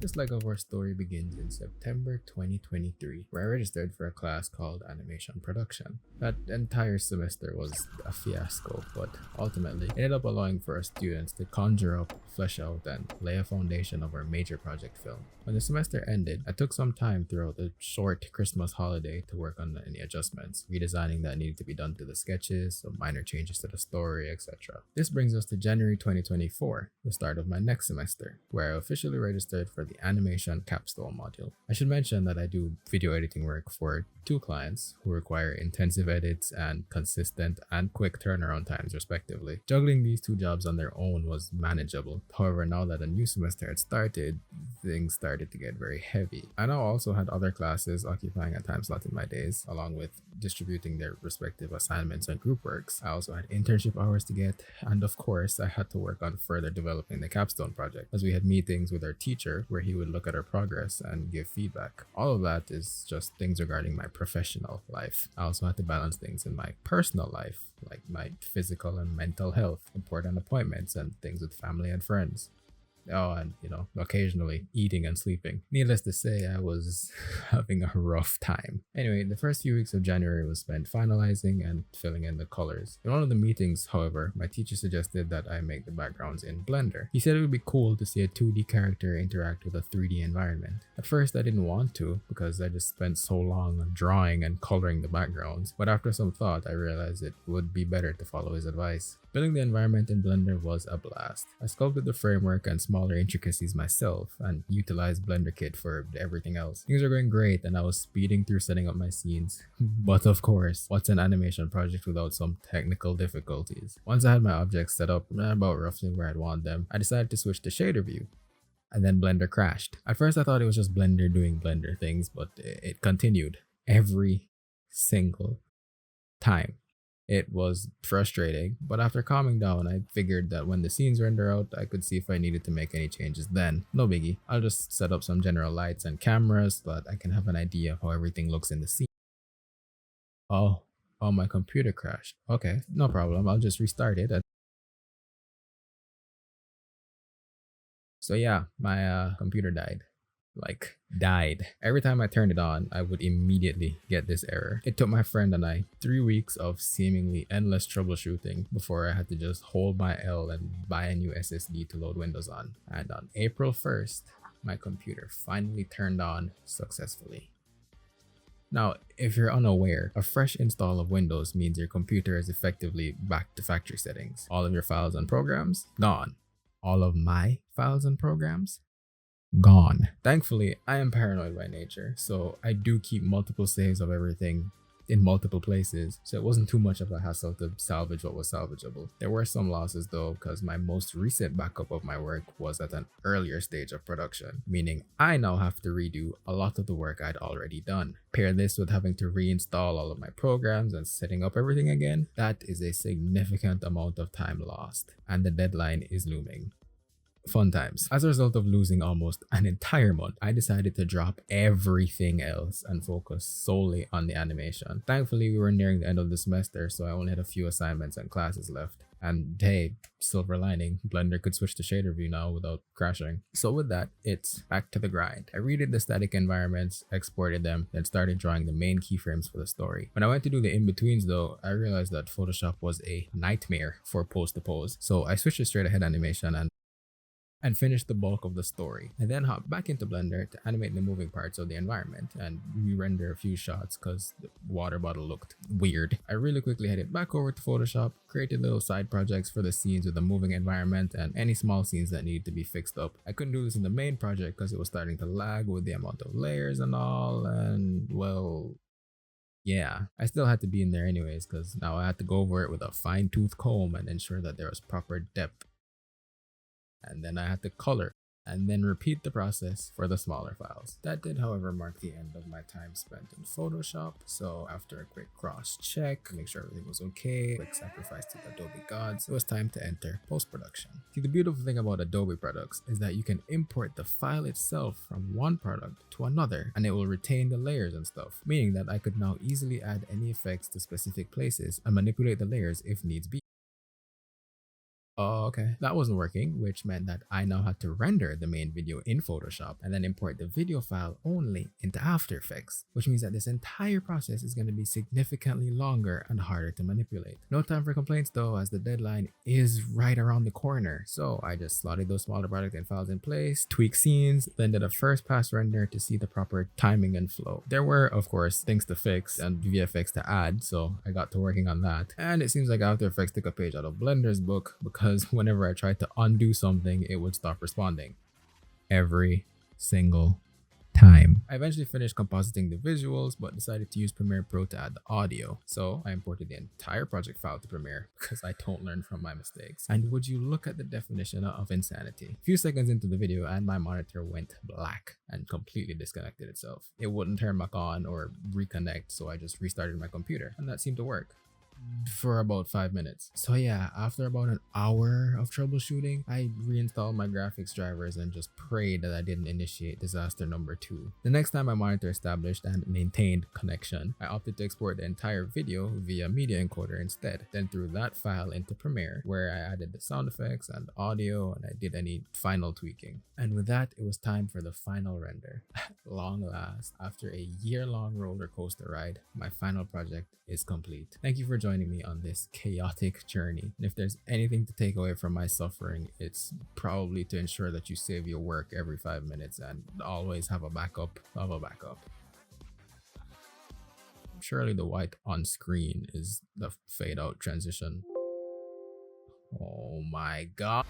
This leg of our story begins in September 2023, where I registered for a class called Animation Production. That entire semester was a fiasco, but ultimately ended up allowing for our students to conjure up, flesh out, and lay a foundation of our major project film. When the semester ended, I took some time throughout the short Christmas holiday to work on any adjustments, redesigning that needed to be done to the sketches, some minor changes to the story, etc. This brings us to January 2024, the start of my next semester, where I officially registered for the animation capstone module. I should mention that I do video editing work for two clients who require intensive edits and consistent and quick turnaround times respectively. Juggling these two jobs on their own was manageable. However, now that a new semester had started, things started to get very heavy. I now also had other classes occupying a time slot in my days, along with distributing their respective assignments and group works. I also had internship hours to get, and of course, I had to work on further developing the capstone project, as we had meetings with our teacher where he would look at our progress and give feedback. All of that is just things regarding my professional life. I also had to balance things in my personal life, like my physical and mental health, important appointments, and things with family and friends. Oh, and occasionally eating and sleeping. Needless to say, I was having a rough time. Anyway, the first few weeks of January was spent finalizing and filling in the colors. In one of the meetings, however, my teacher suggested that I make the backgrounds in Blender. He said it would be cool to see a 2D character interact with a 3D environment. At first, I didn't want to because I just spent so long on drawing and coloring the backgrounds, but after some thought, I realized it would be better to follow his advice. Building the environment in Blender was a blast. I sculpted the framework and smaller intricacies myself and utilized Blender Kit for everything else. Things were going great and I was speeding through setting up my scenes. But of course, what's an animation project without some technical difficulties? Once I had my objects set up about roughly where I'd want them, I decided to switch to shader view. And then Blender crashed. At first I thought it was just Blender doing Blender things, but it continued every single time. It was frustrating, but after calming down, I figured that when the scenes render out, I could see if I needed to make any changes then. No biggie. I'll just set up some general lights and cameras so that I can have an idea of how everything looks in the scene. Oh, my computer crashed. Okay, no problem. I'll just restart it. So yeah, my computer died. Like, died. Every time I turned it on, I would immediately get this error. It took my friend and I 3 weeks of seemingly endless troubleshooting before I had to just hold my L and buy a new SSD to load Windows on. And on April 1st, my computer finally turned on successfully. Now, if you're unaware, a fresh install of Windows means your computer is effectively back to factory settings. All of your files and programs, gone. All of my files and programs, gone. Thankfully, I am paranoid by nature, so I do keep multiple saves of everything in multiple places, so it wasn't too much of a hassle to salvage what was salvageable. There were some losses though, because my most recent backup of my work was at an earlier stage of production, meaning I now have to redo a lot of the work I'd already done. Pair this with having to reinstall all of my programs and setting up everything again, that is a significant amount of time lost, and the deadline is looming. Fun times. As a result of losing almost an entire month, I decided to drop everything else and focus solely on the animation. Thankfully, we were nearing the end of the semester, so I only had a few assignments and classes left. And hey, silver lining, Blender could switch to shader view now without crashing. So with that, it's back to the grind. I redid the static environments, exported them, then started drawing the main keyframes for the story. When I went to do the in-betweens though, I realized that Photoshop was a nightmare for pose-to-pose. So I switched to straight ahead animation and finish the bulk of the story. I then hop back into Blender to animate the moving parts of the environment and re-render a few shots because the water bottle looked weird. I really quickly headed back over to Photoshop, created little side projects for the scenes with the moving environment and any small scenes that needed to be fixed up. I couldn't do this in the main project because it was starting to lag with the amount of layers and all, and well, yeah, I still had to be in there anyways because now I had to go over it with a fine-tooth comb and ensure that there was proper depth. And then I had to color and then repeat the process for the smaller files. That did, however, mark the end of my time spent in Photoshop. So after a quick cross check, make sure everything was okay, quick sacrifice to the Adobe gods, it was time to enter post-production. See, the beautiful thing about Adobe products is that you can import the file itself from one product to another and it will retain the layers and stuff, meaning that I could now easily add any effects to specific places and manipulate the layers if needs be. Oh, okay. That wasn't working, which meant that I now had to render the main video in Photoshop and then import the video file only into After Effects, which means that this entire process is going to be significantly longer and harder to manipulate. No time for complaints though, as the deadline is right around the corner. So I just slotted those smaller project and files in place, tweaked scenes, then did a first pass render to see the proper timing and flow. There were, of course, things to fix and VFX to add, so I got to working on that. And it seems like After Effects took a page out of Blender's book, because whenever I tried to undo something, it would stop responding. Every single time. I eventually finished compositing the visuals, but decided to use Premiere Pro to add the audio. So I imported the entire project file to Premiere because I don't learn from my mistakes. And would you look at the definition of insanity? A few seconds into the video and my monitor went black and completely disconnected itself. It wouldn't turn back on or reconnect, so I just restarted my computer and that seemed to work for about 5 minutes. So yeah, after about an hour of troubleshooting, I reinstalled my graphics drivers and just prayed that I didn't initiate disaster number 2. The next time my monitor established and maintained connection, I opted to export the entire video via media encoder instead, then threw that file into Premiere, where I added the sound effects and audio, and I did any final tweaking. And with that, it was time for the final render. At long last, after a year-long roller coaster ride, my final project is complete. Thank you for joining me on this chaotic journey. And if there's anything to take away from my suffering, it's probably to ensure that you save your work every 5 minutes and always have a backup of a backup. Surely the white on screen is the fade out transition. Oh my god.